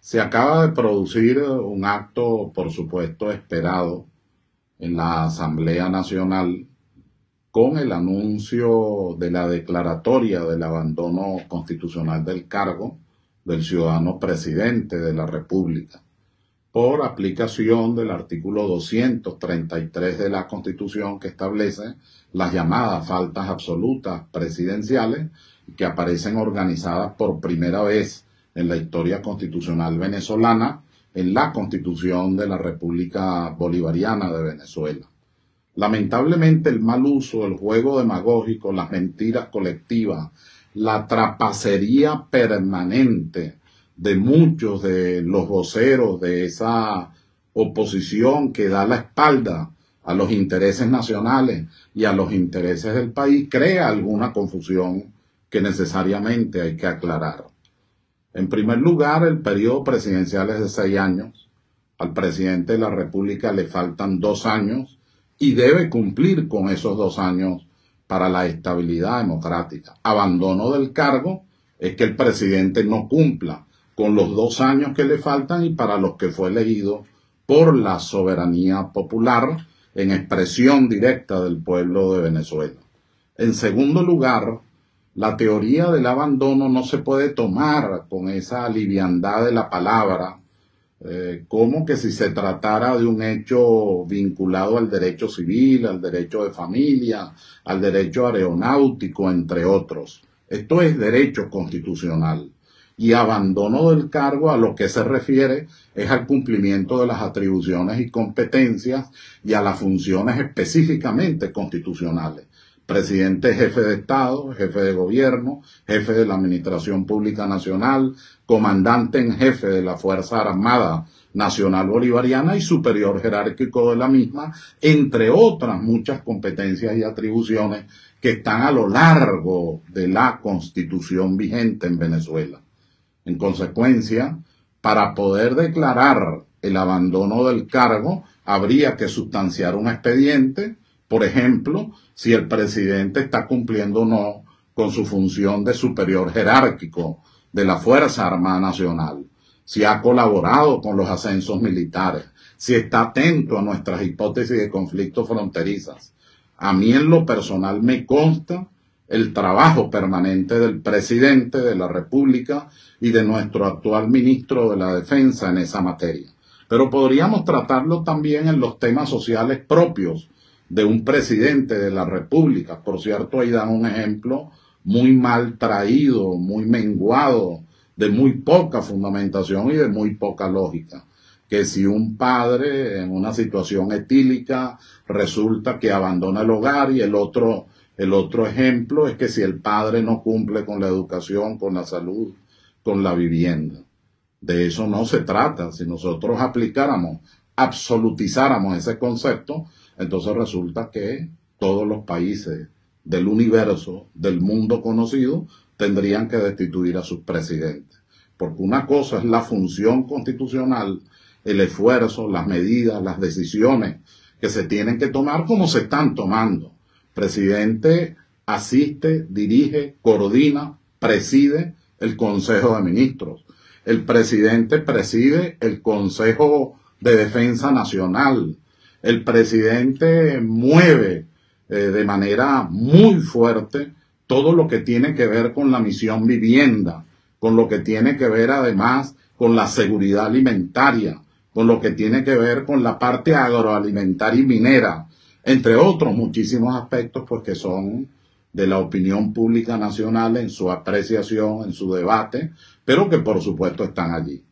Se acaba de producir un acto, por supuesto, esperado en la Asamblea Nacional con el anuncio de la declaratoria del abandono constitucional del cargo del ciudadano presidente de la República, por aplicación del artículo 233 de la Constitución, que establece las llamadas faltas absolutas presidenciales, que aparecen organizadas por primera vez en la historia constitucional venezolana en la Constitución de la República Bolivariana de Venezuela. Lamentablemente, el mal uso, el juego demagógico, las mentiras colectivas, la trapacería permanente de muchos de los voceros de esa oposición que da la espalda a los intereses nacionales y a los intereses del país, crea alguna confusión que necesariamente hay que aclarar. En primer lugar, el periodo presidencial es de 6 años. Al presidente de la República le faltan 2 años y debe cumplir con esos 2 años para la estabilidad democrática. Abandono del cargo es que el presidente no cumpla con los 2 años que le faltan y para los que fue elegido por la soberanía popular en expresión directa del pueblo de Venezuela. En segundo lugar, la teoría del abandono no se puede tomar con esa liviandad de la palabra, como que si se tratara de un hecho vinculado al derecho civil, al derecho de familia, al derecho aeronáutico, entre otros. Esto es derecho constitucional. Y abandono del cargo a lo que se refiere es al cumplimiento de las atribuciones y competencias y a las funciones específicamente constitucionales. Presidente, jefe de Estado, jefe de gobierno, jefe de la Administración Pública Nacional, comandante en jefe de la Fuerza Armada Nacional Bolivariana y superior jerárquico de la misma, entre otras muchas competencias y atribuciones que están a lo largo de la Constitución vigente en Venezuela. En consecuencia, para poder declarar el abandono del cargo, habría que sustanciar un expediente. Por ejemplo, si el presidente está cumpliendo o no con su función de superior jerárquico de la Fuerza Armada Nacional, si ha colaborado con los ascensos militares, si está atento a nuestras hipótesis de conflictos fronterizas. A mí en lo personal me consta el trabajo permanente del presidente de la República y de nuestro actual ministro de la Defensa en esa materia. Pero podríamos tratarlo también en los temas sociales propios de un presidente de la República. Por cierto, ahí dan un ejemplo muy mal traído, muy menguado, de muy poca fundamentación y de muy poca lógica. Que si un padre en una situación etílica resulta que abandona el hogar, y el otro ejemplo es que si el padre no cumple con la educación, con la salud, con la vivienda. De eso no se trata. Si nosotros absolutizáramos ese concepto, entonces resulta que todos los países del universo, del mundo conocido, tendrían que destituir a sus presidentes. Porque una cosa es la función constitucional, el esfuerzo, las medidas, las decisiones que se tienen que tomar como se están tomando. El presidente asiste, dirige, coordina, preside el Consejo de Ministros. El presidente preside el Consejo de Defensa Nacional. El presidente mueve de manera muy fuerte todo lo que tiene que ver con la misión vivienda, con lo que tiene que ver además con la seguridad alimentaria, con lo que tiene que ver con la parte agroalimentaria y minera, entre otros muchísimos aspectos pues que son de la opinión pública nacional en su apreciación, en su debate, pero que por supuesto están allí.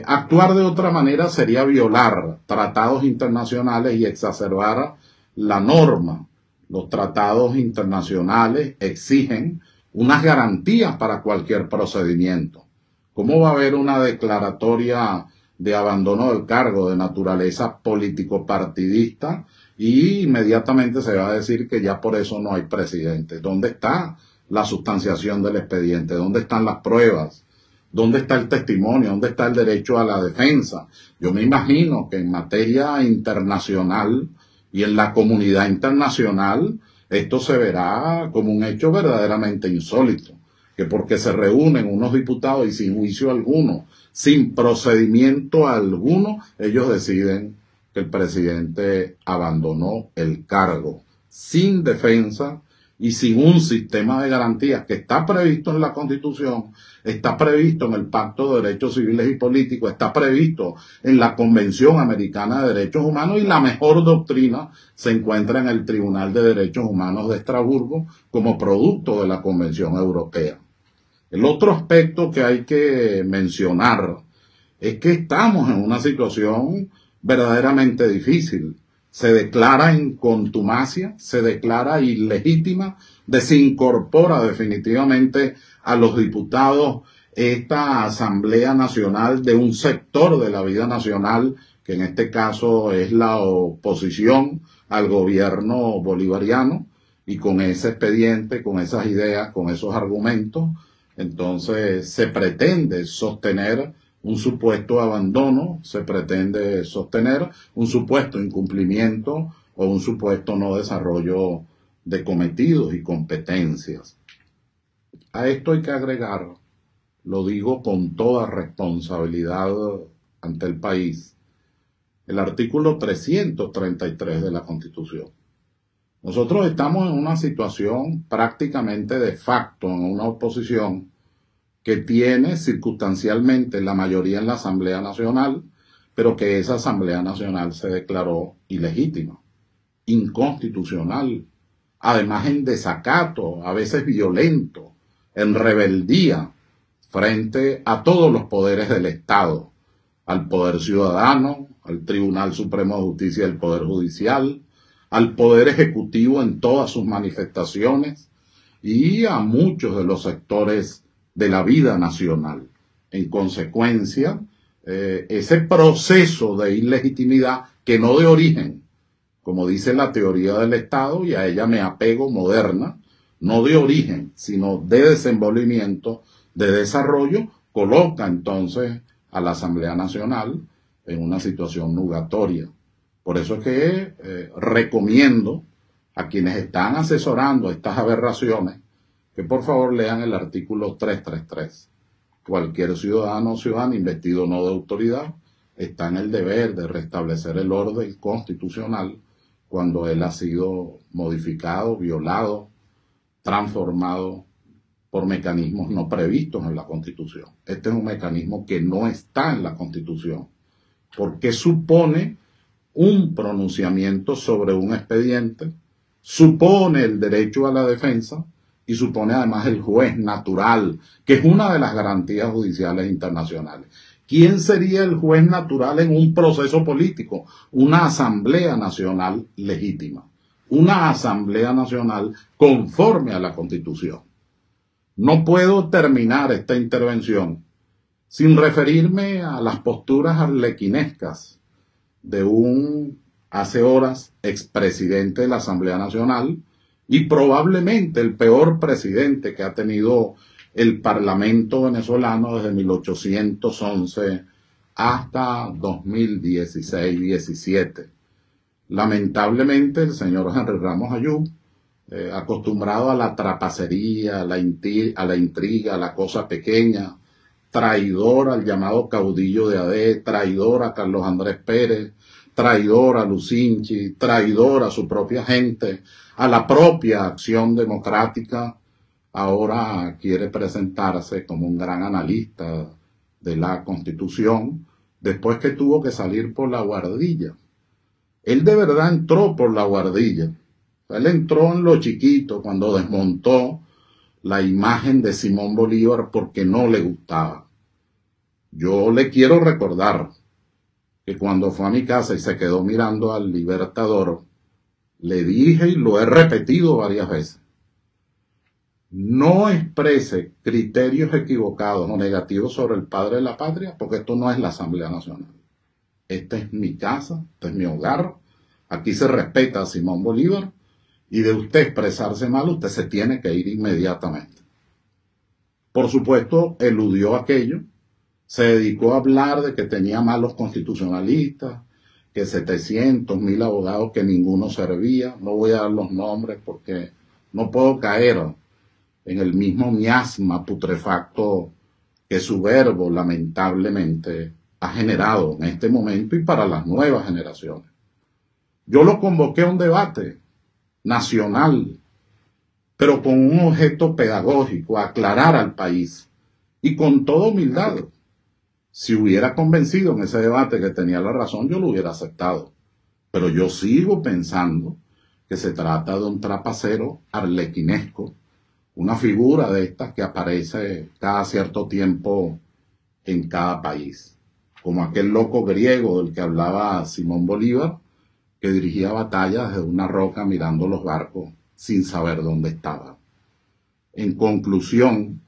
Actuar de otra manera sería violar tratados internacionales y exacerbar la norma. Los tratados internacionales exigen unas garantías para cualquier procedimiento. ¿Cómo va a haber una declaratoria de abandono del cargo de naturaleza político-partidista y inmediatamente se va a decir que ya por eso no hay presidente? ¿Dónde está la sustanciación del expediente? ¿Dónde están las pruebas? ¿Dónde está el testimonio? ¿Dónde está el derecho a la defensa? Yo me imagino que en materia internacional y en la comunidad internacional esto se verá como un hecho verdaderamente insólito, que porque se reúnen unos diputados y sin juicio alguno sin procedimiento alguno, ellos deciden que el presidente abandonó el cargo, sin defensa y sin un sistema de garantías que está previsto en la Constitución, está previsto en el Pacto de Derechos Civiles y Políticos, está previsto en la Convención Americana de Derechos Humanos, y la mejor doctrina se encuentra en el Tribunal de Derechos Humanos de Estrasburgo como producto de la Convención Europea. El otro aspecto que hay que mencionar es que estamos en una situación verdaderamente difícil. Se declara en contumacia, se declara ilegítima, desincorpora definitivamente a los diputados esta Asamblea Nacional de un sector de la vida nacional, que en este caso es la oposición al gobierno bolivariano, y con ese expediente, con esas ideas, con esos argumentos, entonces se pretende sostener un supuesto abandono, se pretende sostener un supuesto incumplimiento o un supuesto no desarrollo de cometidos y competencias. A esto hay que agregar, lo digo con toda responsabilidad ante el país, el artículo 333 de la Constitución. Nosotros estamos en una situación prácticamente de facto, en una oposición que tiene circunstancialmente la mayoría en la Asamblea Nacional, pero que esa Asamblea Nacional se declaró ilegítima, inconstitucional, además en desacato, a veces violento, en rebeldía frente a todos los poderes del Estado, al Poder Ciudadano, al Tribunal Supremo de Justicia del Poder Judicial, al Poder Ejecutivo en todas sus manifestaciones y a muchos de los sectores de la vida nacional. En consecuencia, ese proceso de ilegitimidad, que no de origen, como dice la teoría del Estado, y a ella me apego, moderna, no de origen, sino de desenvolvimiento, de desarrollo, coloca entonces a la Asamblea Nacional en una situación nugatoria. Por eso es que recomiendo a quienes están asesorando estas aberraciones que por favor lean el artículo 333. Cualquier ciudadano o ciudadana investido no de autoridad está en el deber de restablecer el orden constitucional cuando él ha sido modificado, violado, transformado por mecanismos no previstos en la Constitución. Este es un mecanismo que no está en la Constitución, porque supone un pronunciamiento sobre un expediente, supone el derecho a la defensa y supone además el juez natural, que es una de las garantías judiciales internacionales. ¿Quién sería el juez natural en un proceso político? Una Asamblea Nacional legítima, una Asamblea Nacional conforme a la Constitución. No puedo terminar esta intervención sin referirme a las posturas arlequinescas de un, hace horas, expresidente de la Asamblea Nacional y probablemente el peor presidente que ha tenido el Parlamento venezolano desde 1811 hasta 2016-17. Lamentablemente el señor Henry Ramos Ayub, acostumbrado a la trapacería, a la intriga, a la cosa pequeña, traidor al llamado caudillo de AD, traidor a Carlos Andrés Pérez, traidor a Lucinchi, traidor a su propia gente, a la propia Acción Democrática, ahora quiere presentarse como un gran analista de la Constitución, después que tuvo que salir por la guardilla. Él de verdad entró por la guardilla. Él entró en lo chiquito cuando desmontó la imagen de Simón Bolívar porque no le gustaba. Yo le quiero recordar que cuando fue a mi casa y se quedó mirando al Libertador, le dije y lo he repetido varias veces: no exprese criterios equivocados o negativos sobre el padre de la patria, porque esto no es la Asamblea Nacional. Esta es mi casa, este es mi hogar, aquí se respeta a Simón Bolívar, y de usted expresarse mal, usted se tiene que ir inmediatamente. Por supuesto, eludió aquello, se dedicó a hablar de que tenía malos constitucionalistas, que 700.000 abogados que ninguno servía. No voy a dar los nombres porque no puedo caer en el mismo miasma putrefacto que su verbo lamentablemente ha generado en este momento y para las nuevas generaciones. Yo lo convoqué a un debate nacional, pero con un objeto pedagógico, aclarar al país y con toda humildad. Si hubiera convencido en ese debate que tenía la razón, yo lo hubiera aceptado. Pero yo sigo pensando que se trata de un trapacero arlequinesco, una figura de estas que aparece cada cierto tiempo en cada país, como aquel loco griego del que hablaba Simón Bolívar, que dirigía batallas desde una roca mirando los barcos sin saber dónde estaba. En conclusión,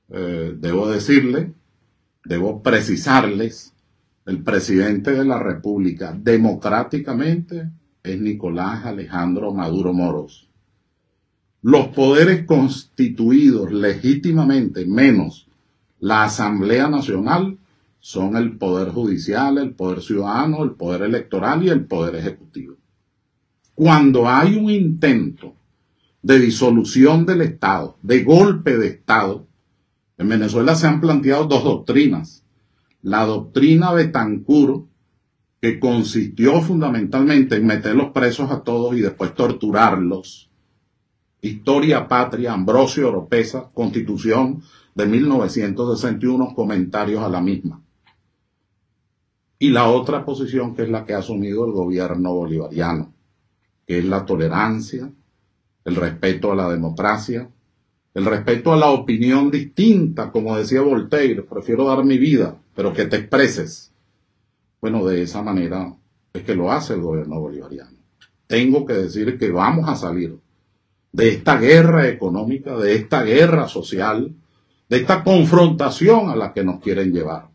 debo precisarles, el presidente de la República democráticamente es Nicolás Alejandro Maduro Moros. Los poderes constituidos legítimamente, menos la Asamblea Nacional, son el Poder Judicial, el Poder Ciudadano, el Poder Electoral y el Poder Ejecutivo. Cuando hay un intento de disolución del Estado, de golpe de Estado, en Venezuela se han planteado dos doctrinas. La doctrina Betancur, que consistió fundamentalmente en meter los presos a todos y después torturarlos. Historia Patria, Ambrosio Oropesa, Constitución de 1961, comentarios a la misma. Y la otra posición, que es la que ha asumido el gobierno bolivariano, que es la tolerancia, el respeto a la democracia, el respeto a la opinión distinta, como decía Voltaire, prefiero dar mi vida, pero que te expreses. Bueno, de esa manera es que lo hace el gobierno bolivariano. Tengo que decir que vamos a salir de esta guerra económica, de esta guerra social, de esta confrontación a la que nos quieren llevar,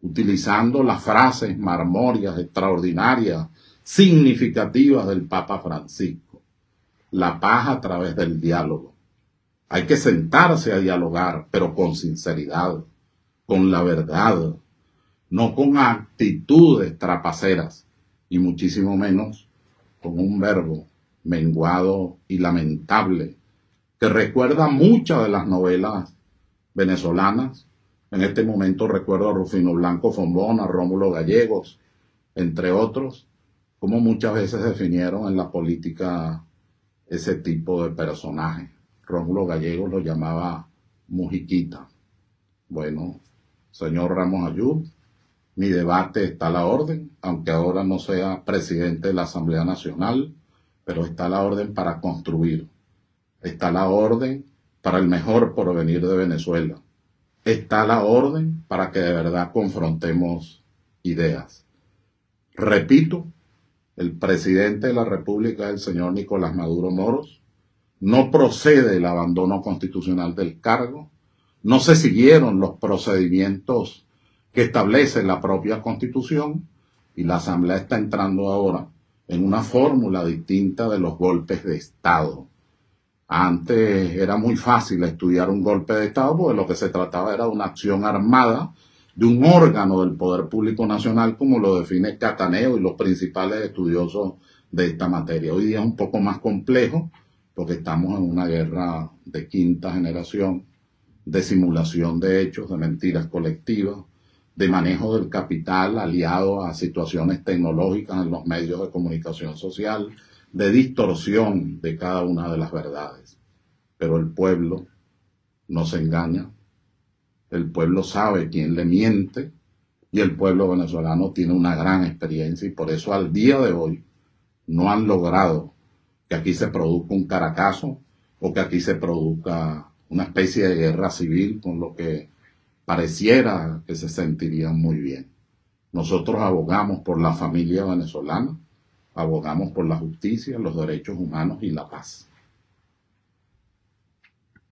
utilizando las frases marmóreas, extraordinarias, significativas del Papa Francisco. La paz a través del diálogo. Hay que sentarse a dialogar, pero con sinceridad, con la verdad, no con actitudes trapaceras, y muchísimo menos con un verbo menguado y lamentable, que recuerda muchas de las novelas venezolanas. En este momento recuerdo a Rufino Blanco Fombón, a Rómulo Gallegos, entre otros, como muchas veces definieron en la política ese tipo de personajes. Rómulo Gallegos lo llamaba Mujiquita. Bueno, señor Ramos Ayub, mi debate está a la orden, aunque ahora no sea presidente de la Asamblea Nacional, pero está a la orden para construir. Está a la orden para el mejor porvenir de Venezuela. Está a la orden para que de verdad confrontemos ideas. Repito, el presidente de la República es el señor Nicolás Maduro Moros. No procede el abandono constitucional del cargo. No se siguieron los procedimientos que establece la propia Constitución y la Asamblea está entrando ahora en una fórmula distinta de los golpes de Estado. Antes era muy fácil estudiar un golpe de Estado porque lo que se trataba era de una acción armada de un órgano del Poder Público Nacional, como lo define Cataneo y los principales estudiosos de esta materia. Hoy día es un poco más complejo porque estamos en una guerra de quinta generación, de simulación de hechos, de mentiras colectivas, de manejo del capital aliado a situaciones tecnológicas en los medios de comunicación social, de distorsión de cada una de las verdades. Pero el pueblo no se engaña, el pueblo sabe quién le miente y el pueblo venezolano tiene una gran experiencia y por eso al día de hoy no han logrado que aquí se produzca un Caracazo o que aquí se produzca una especie de guerra civil con lo que pareciera que se sentirían muy bien. Nosotros abogamos por la familia venezolana, abogamos por la justicia, los derechos humanos y la paz.